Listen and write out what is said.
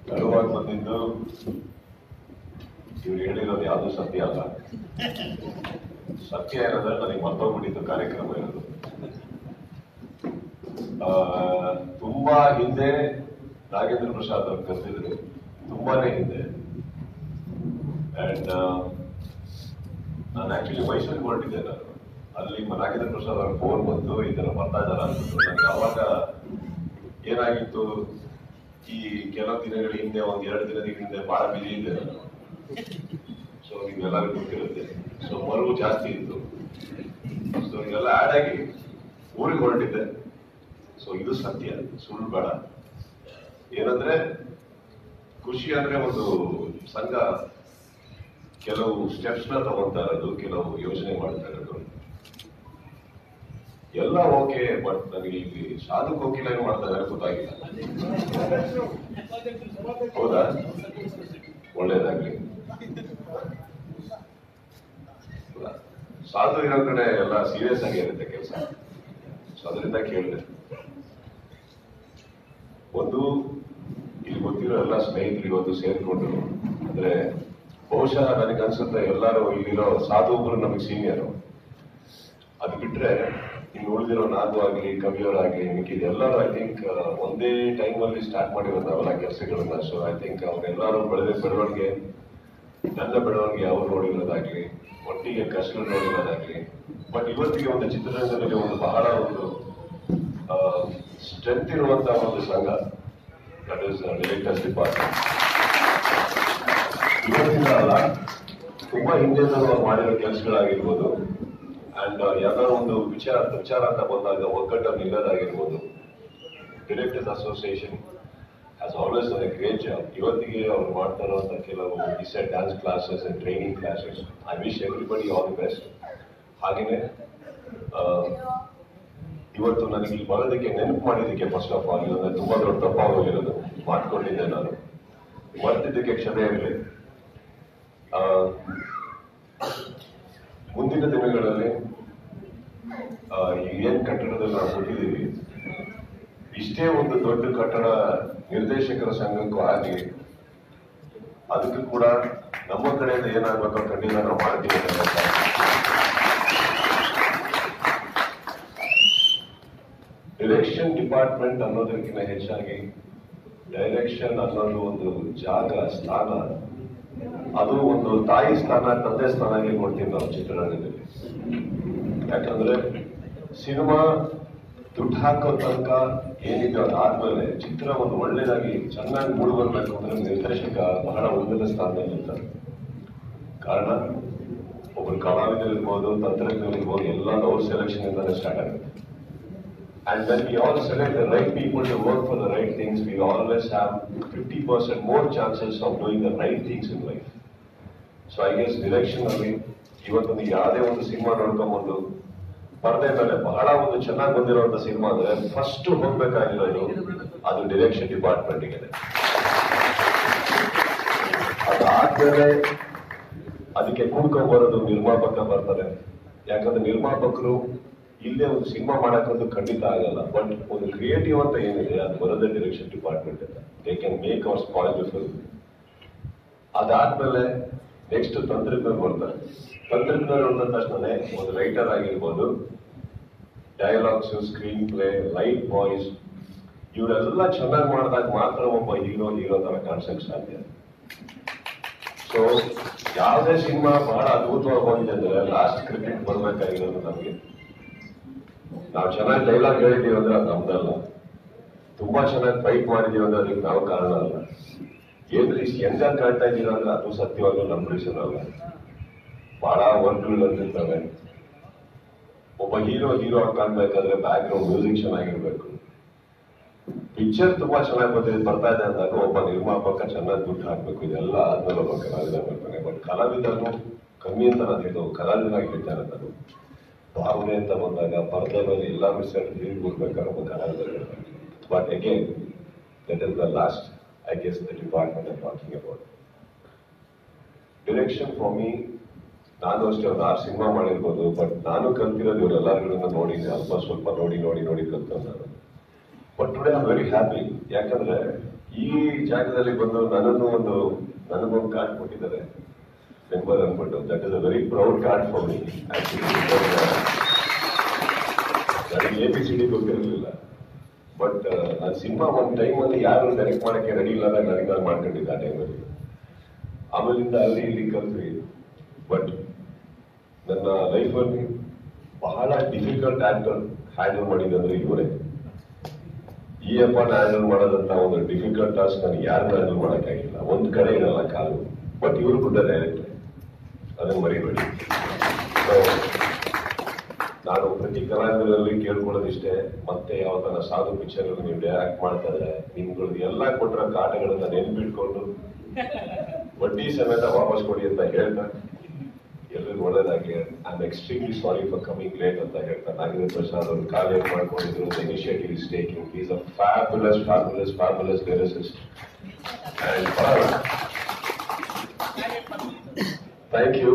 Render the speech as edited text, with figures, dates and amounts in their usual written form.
ತಡವಾಗಿ ಬಂದಿದ್ದು ಇವ್ರು ಹೇಳಿರೋದು ಯಾವುದು ಸತ್ಯ ಅಲ್ಲ. ಸತ್ಯ ಇರೋದ್ರೆ ನನಗೆ ಮರ್ತೋಗ್ಬಿಟ್ಟಿದ್ದು ಕಾರ್ಯಕ್ರಮ ಇರೋದು. ತುಂಬಾ ಹಿಂದೆ ನಾಗೇಂದ್ರ ಪ್ರಸಾದ್ ಅವ್ರು ಕರೆದಿದ್ರು, ತುಂಬಾನೇ ಹಿಂದೆ. ಅಂಡ್ ನಾನು ಆಕ್ಚುಲಿ ಮೈಸೂರಿಗೆ ಹೊರಟಿದ್ದೆ. ನಾನು ಅಲ್ಲಿ ನಾಗೇಂದ್ರ ಪ್ರಸಾದ್ ಅವ್ರ ಫೋನ್ ಬಂದು ಈ ತರ ಬರ್ತಾ ಇದಾರ ಅಂದ್ಬಿಟ್ಟು ನನಗೆ ಅವಾಗ ಏನಾಗಿತ್ತು, ಈ ಕೆಲವು ದಿನಗಳ ಹಿಂದೆ ಒಂದ್ 2 ದಿನದ ಹಿಂದೆ ಬಹಳ ಬಿಸಿ ಇದ್ದೆ ನಾನು. ಸೊ ನಿಮ್ಗೆಲ್ಲರಿಗೂ ಗೊತ್ತಿರುತ್ತೆ. ಸೊ ಮರವು ಜಾಸ್ತಿ ಇತ್ತು. ಸೊ ಇದೆಲ್ಲ ಆಡ್ ಆಗಿ ಊರಿಗೆ ಹೊರಟಿದ್ದೆ. ಸೊ ಇದು ಸತ್ಯ, ಸುಳ್ಳು ಬೇಡ. ಏನಂದ್ರೆ ಖುಷಿ ಅಂದ್ರೆ ಒಂದು ಸಂಘ ಕೆಲವು ಸ್ಟೆಪ್ಸ್ ನ ತಗೊಂತಾ ಇರೋದು, ಕೆಲವು ಯೋಜನೆ ಮಾಡ್ತಾ ಇರೋದು ಎಲ್ಲ ಓಕೆ. ಬಟ್ ನನಗೆ ಇಲ್ಲಿ ಸಾಧು ಕೋಕಿಲ ಏನ್ ಮಾಡ್ತಾ ಇದ್ದಾರೆ ಗೊತ್ತಾಗಿಲ್ಲ. ಹೌದಾ? ಒಳ್ಳೇದಾಗ್ಲಿ. ಸಾಧು ಇರೋ ಕಡೆ ಎಲ್ಲ ಸೀರಿಯಸ್ ಆಗಿ ಇರುತ್ತೆ ಕೆಲಸ. ಸೊ ಅದರಿಂದ ಕೇಳಿದೆ. ಒಂದು ಇಲ್ಲಿ ಗೊತ್ತಿರೋ ಎಲ್ಲ ಸ್ನೇಹಿತರು ಇವತ್ತು ಸೇರ್ಕೊಂಡು, ಅಂದ್ರೆ ಬಹುಶಃ ನನಗನ್ಸುತ್ತೆ ಎಲ್ಲರೂ ಇಲ್ಲಿರೋ ಸಾಧು ಒಬ್ರು ನಮಗೆ ಸೀನಿಯರು. ಅದು ಬಿಟ್ರೆ ಇನ್ನು ಉಳಿದಿರೋ ನಾದು ಆಗ್ಲಿ, ಕವಿಯವರಾಗ್ಲಿ, ಮಿಕ್ಕಿದ ಎಲ್ಲರೂ ಐ ಥಿಂಕ್ ಒಂದೇ ಟೈಮ್ ಅಲ್ಲಿ ಸ್ಟಾರ್ಟ್ ಮಾಡಿರೋದು ಅವೆಲ್ಲ ಕೆಲಸಗಳನ್ನ. ಸೊ ಐ ಥಿಂಕ್ ಅವ್ರೆಲ್ಲರೂ ಬೆಳವಣಿಗೆ, ನನ್ನ ಬೆಳವಣಿಗೆ ಅವ್ರು ನೋಡಿರೋದಾಗ್ಲಿ, ಒಟ್ಟಿಗೆ ಕಷ್ಟ ನೋಡಿರೋದಾಗ್ಲಿ. ಬಟ್ ಇವತ್ತಿಗೆ ಒಂದು ಚಿತ್ರರಂಗದಲ್ಲಿ ಒಂದು ಬಹಳ ಒಂದು ಸ್ಟ್ರೆಂತ್ ಇರುವಂತಹ ಒಂದು ಸಂಘ, ದಟ್ ಇಸ್ ಡೈರೆಕ್ಟರ್ಸ್ ಡಿಪಾರ್ಟ್ಮೆಂಟ್. ಇವತ್ತಿನ ಅಲ್ಲ, ತುಂಬಾ ಹಿಂದೆ ಅವ್ರು ಮಾಡಿರೋ ಕೆಲಸಗಳಾಗಿರ್ಬೋದು. ಅಂಡ್ ಯಾವ್ದಾದ್ರು ಒಂದು ವಿಚಾರ ಅಂತ ಬಂದಾಗ ಒಗ್ಗಟ್ಟನ್ನು ನಿಲ್ಲೋದಾಗಿರ್ಬೋದು. Directors association has always done a great job. ಇವತ್ತಿಗೆ ಅವ್ರು ಮಾಡ್ತಾ ಇರುವಂತ ಕೆಲವು decide dance classes and training classes, I wish everybody all the best. ಹಾಗೇನೆ ಇವತ್ತು ನನಗೆ ಇಲ್ಲಿ ಬರೋದಕ್ಕೆ ನೆನಪು ಮಾಡಿದ್ದಕ್ಕೆ ಫಸ್ಟ್ ಆಫ್ ಆಲ್ ಇದೊಂದು ತುಂಬಾ ದೊಡ್ಡ ತಪ್ಪಾಗೋಗಿರೋದು. ಮಾಡ್ಕೊಂಡಿದ್ದೆ ನಾನು, ಮರ್ತಿದ್ದಕ್ಕೆ ಕ್ಷಮೆ ಇರಲಿ. ಮುಂದಿನ ದಿನಗಳಲ್ಲಿ ಏನ್ ಕಟ್ಟಡದಲ್ಲಿ ನಾವು ಕೊಟ್ಟಿದ್ದೀವಿ, ಇಷ್ಟೇ ಒಂದು ದೊಡ್ಡ ಕಟ್ಟಡ ನಿರ್ದೇಶಕರ ಸಂಘಕ್ಕೂ ಆಗಲಿ, ಅದಕ್ಕೂ ಕೂಡ ನಮ್ಮ ಕಡೆಯಿಂದ ಏನಾಗಬೇಕೋ ಖಂಡಿತ ನಾವು ಮಾಡ್ತೀವಿ. ಡೈರೆಕ್ಷನ್ ಡಿಪಾರ್ಟ್ಮೆಂಟ್ ಅನ್ನೋದಕ್ಕಿಂತ ಹೆಚ್ಚಾಗಿ ಡೈರೆಕ್ಷನ್ ಅನ್ನೋದು ಒಂದು ಜಾಗ, ಸ್ಥಾನ, ಅದು ಒಂದು ತಾಯಿ ಸ್ಥಾನ, ತಂದೆ ಸ್ಥಾನಕ್ಕೆ ಕೊಡ್ತೀವಿ ನಾವು ಚಿತ್ರರಂಗದಲ್ಲಿ. ಯಾಕಂದ್ರೆ ಸಿನಿಮಾ ದುಡ್ಡು ಹಾಕೋ ತನಕ ಏನಿದೆ ಅದಾದ್ಮೇಲೆ ಚಿತ್ರ ಒಂದು ಒಳ್ಳೇದಾಗಿ ಚೆನ್ನಾಗಿ ಮೂಡಿ ಬರ್ಬೇಕು ಅಂದ್ರೆ ನಿರ್ದೇಶಕ ಬಹಳ ಉನ್ನತ ಸ್ಥಾನದಲ್ಲಿರ್ತಾರೆ. ಕಾರಣ ಒಬ್ಬರು ಕಲಾವಿದರಿರ್ಬೋದು, ತಂತ್ರಜ್ಞರಿರ್ಬೋದು, ಎಲ್ಲ ಅವ್ರ ಸೆಲೆಕ್ಷನ್ ಇಂದಾನೆ ಸ್ಟಾರ್ಟ್ ಆಗುತ್ತೆ. And when we all select the right people to work for the right things, we always have 50% more chances of doing the right things in life. So I guess direction ಅಲ್ಲಿ ಇವತ್ತೊಂದು ಯಾವುದೇ ಒಂದು cinema ನೋಡ್ಕೊಂಡ್ಬಂದು ಪರದೆ ಮೇಲೆ ಬಹಳ ಒಂದು ಚೆನ್ನಾಗಿ ಬಂದಿರುವಂತ ಸಿನಿಮಾ ಅಂದ್ರೆ ಫಸ್ಟ್ ಹೋಗ್ಬೇಕಾಗಿರೋದು ಅದು ಡೈರೆಕ್ಷನ್ ಡಿಪಾರ್ಟ್ಮೆಂಟ್ಗೆ. ಅದಾದ್ಮೇಲೆ ಅದಕ್ಕೆ ಕೂಡ್ಕೊಂಡ್ ಬರೋದು ನಿರ್ಮಾಪಕ ಬರ್ತಾರೆ. ಯಾಕಂದ್ರೆ ನಿರ್ಮಾಪಕರು ಇಲ್ಲೇ ಒಂದು ಸಿನಿಮಾ ಮಾಡಕ್ಕಂತೂ ಖಂಡಿತ ಆಗಲ್ಲ. ಬಟ್ ಒಂದು ಕ್ರಿಯೇಟಿವ್ ಅಂತ ಏನಿದೆ ಅದು ಬರೋದೇ ಡೈರೆಕ್ಷನ್ ಡಿಪಾರ್ಟ್ಮೆಂಟ್ ಅಂತ. They can make hour spoil the film. ಅದಾದ್ಮೇಲೆ ನೆಕ್ಸ್ಟ್ ತಂತ್ರಜ್ಞರು ಬರ್ತಾರೆ. ತಂತ್ರಜ್ಞರು ಅಂದ ತಕ್ಷಣ ಒಂದು ರೈಟರ್ ಆಗಿರ್ಬೋದು, dialogues, screen play, light boys, ಇವರೆಲ್ಲ ಚೆನ್ನಾಗಿ ಮಾಡಿದಾಗ ಮಾತ್ರ ಒಬ್ಬ ಹೀರೋ ತರ ಕಾಣಿಸಕ್ ಸಾಧ್ಯ. ಸೊ ಯಾವುದೇ ಸಿನಿಮಾ ಬಹಳ ಅದ್ಭುತವಾಗಿ ಹೋಗಿದೆ ಅಂದ್ರೆ ಲಾಸ್ಟ್ ಕ್ರಿಕೆಟ್ ಬರ್ಬೇಕಾಗಿರೋದು ನಮಗೆ. ನಾವು ಚೆನ್ನಾಗಿ ಡೈಲಾಗ್ ಹೇಳಿದ್ದೀವಿ ಅಂದ್ರೆ ಅದು ನಮ್ದಲ್ಲ. ತುಂಬಾ ಚೆನ್ನಾಗಿ ಫೈಟ್ ಮಾಡಿದೀವಿ ಅಂದ್ರೆ ಅದಕ್ಕೆ ನಾವು ಕಾರಣ ಅಲ್ಲ. ಏನ್ರಿ ಹೆಂಗಾಗಿ ಕಾಣ್ತಾ ಇದ್ದೀರಾ ಅಂದ್ರೆ ಅದು ಸತ್ಯವಾಗ್ಲೂ ನಮ್ಮ ರೀಸನ್ ಅಲ್ಲ. ಬಹಳ ವರ್ಕ್ಗಳು ಅಂತಿರ್ತವೆ. ಒಬ್ಬ ಹೀರೋ ಕಾಣ್ಬೇಕಾದ್ರೆ ಬ್ಯಾಕ್ ಗ್ರೌಂಡ್ ಮ್ಯೂಸಿಕ್ ಚೆನ್ನಾಗಿರ್ಬೇಕು. ಪಿಕ್ಚರ್ ತುಂಬಾ ಚೆನ್ನಾಗಿ ಬರ್ತಾ ಇದೆ ಅಂದಾಗ ಒಬ್ಬ ನಿರ್ಮಾಪಕ ಚೆನ್ನಾಗಿ ದುಡ್ಡು ಹಾಕ್ಬೇಕು. ಇದೆಲ್ಲ ಆದ್ಮೇಲೆ ಒಬ್ಬ ಕಲಾವಿದ ಬರ್ತಾನೆ. ಬಟ್ ಕಲಾವಿದನು ಕಮ್ಮಿ ಅಂತ ನಾನು ಹೇಳೋದು, ಕಲಾವಿದನಾಗಿ ಹೇಳ್ತಾರೆ ನಾನು. ಭಾವನೆ ಅಂತ ಬಂದಾಗ ಪರದೆ ಮೇಲೆ ಎಲ್ಲ ವಿಷಯ ಹೇಳಿ ಕೊಡ್ಬೇಕಾದ್ರೆ ಒಬ್ಬ ಕಲಾವಿದ. But again that is the last I guess the department I talking about. Direction for me, ನಾನು ಅಷ್ಟೇ ಒಂದು 6 ಸಿನಿಮಾ ಮಾಡಿರ್ಬೋದು. ಬಟ್ ನಾನು ಕಲ್ತಿರೋದು ಇವರೆಲ್ಲರಿಗೂ ನೋಡಿ ಸ್ವಲ್ಪ ನೋಡಿ ಕಲ್ತ ನಾನು. But today I am very happy. ಯಾಕಂದ್ರೆ ಈ ಜಾಗದಲ್ಲಿ ಬಂದು ನನಗೊಂದು ಕಾರ್ಡ್ ಕೊಟ್ಟಿದ್ದಾರೆ, ಮೆಂಬರ್ ಅನ್ಬಿಟ್ಟು. That is a very proud card for me actually. ನನಗೆ ABCD ಗೊತ್ತಿರಲಿಲ್ಲ. ಬಟ್ ನಾನು ಸಿನಿಮಾ ಒಂದು ಟೈಮಲ್ಲಿ ಯಾರು ಡೈರೆಕ್ಟ್ ಮಾಡಕ್ಕೆ ರೆಡಿ ಇಲ್ಲ ನನಗೆ ನಾನು ಮಾಡ್ಕೊಂಡಿದ್ದೆ ಆ ಟೈಮಲ್ಲಿ. ಆಮೇಲಿಂದ ಅಲ್ಲಿ ಇಲ್ಲಿ ಕಲ್ತ್ವಿ. ಬಟ್ ನನ್ನ ಲೈಫಲ್ಲಿ ಬಹಳ ಡಿಫಿಕಲ್ಟ್ ಆಕ್ಟರ್ ಹ್ಯಾಂಡಲ್ ಮಾಡಿದಂದ್ರೆ ಇವರೇ. ಈ ಅಪ್ಪನ ಹ್ಯಾಂಡಲ್ ಮಾಡೋದಂತ ಒಂದು ಡಿಫಿಕಲ್ಟ್ ಟಾಸ್ಕ್ ನನಗೆ ಯಾರನ್ನ ಹ್ಯಾಂಡಲ್ ಮಾಡೋಕ್ಕಾಗಿಲ್ಲ. ಒಂದು ಕಡೆ ಇರಲ್ಲ ಕಾಲು. ಬಟ್ ಇವರು ಕೂಡ ಡೈರೆಕ್ಟರ್, ಅದನ್ನು ಮರಿಬೇಡಿ. ನಾನು ಪ್ರತಿ ಕಲಾವಿದರಲ್ಲಿ ಕೇಳ್ಕೊಳ್ಳೋದಿಷ್ಟೇ, ಮತ್ತೆ ಯಾವತ್ತನ ಸಾಧು ಪಿಕ್ಚರ್ ನೀವು ಡೈರೆಕ್ಟ್ ಮಾಡ್ತಾ ಇದ್ರೆ ನಿಮ್ಗಳದ್ದು ಎಲ್ಲ ಕೊಟ್ಟರ ಕಾಟಗಳನ್ನ ನೆನ್ಪಿಟ್ಕೊಂಡು ಬಡ್ಡಿ ಸಮೇತ ವಾಪಸ್ ಕೊಡಿ ಅಂತ ಹೇಳ್ತಾ ಎಲ್ಲರಿಗೂ ಒಳ್ಳೇದಾಗಿ. I am extremely sorry for coming late ಅಂತ ಹೇಳ್ತಾ ನಾಗೇಂದ್ರ ಪ್ರಸಾದ್ ಅವರು ಕಾಲ್ ಮಾಡ್ಕೊಂಡಿದ್ರು. Initiative is taking. Is a fabulous lyricist. Thank you.